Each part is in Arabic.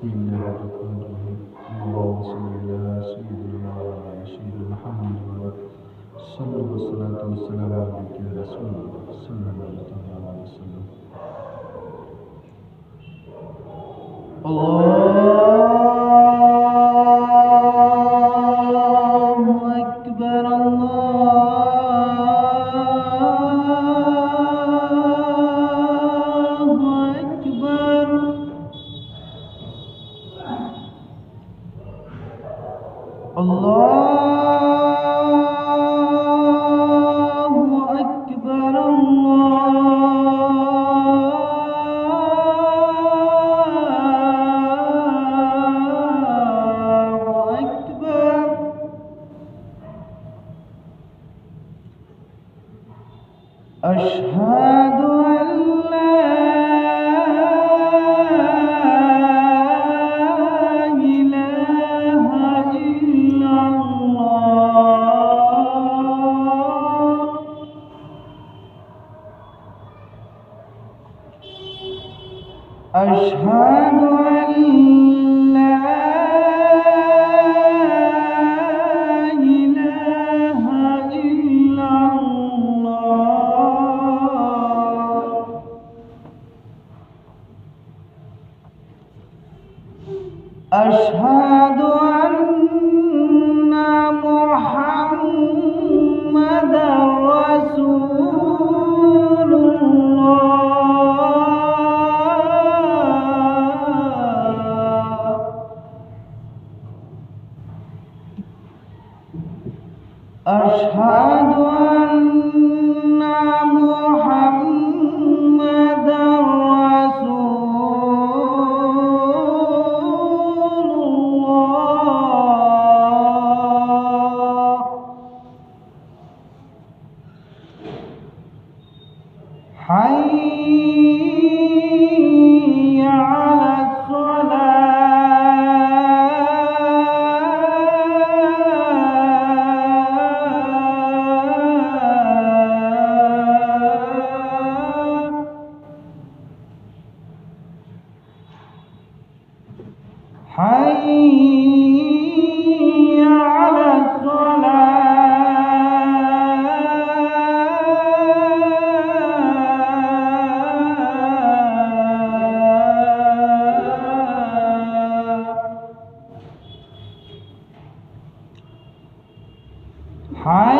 بسم الله الرحمن الرحيم. اللهم صل على سيدنا وعلى سيدنا محمد صلى والصلاة والسلام عليك يا رسول الله صلى الله عليه وسلم. الله أكبر الله أكبر. الله أكبر الله أكبر. أشهد أن لا إله إلا الله. أشهد أن لا إله إلا الله. أشهد أن محمدا رسول الله. أشهد أن محمدا رسول الله. حي على الصلاة. حي على الصلاة.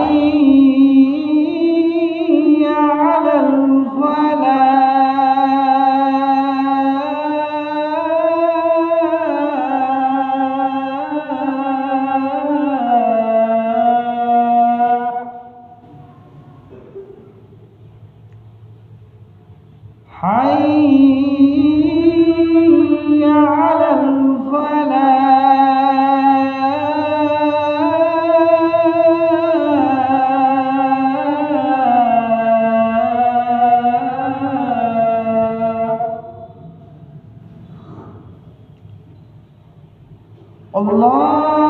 حي على الفلاح. حي على الفلاح. الله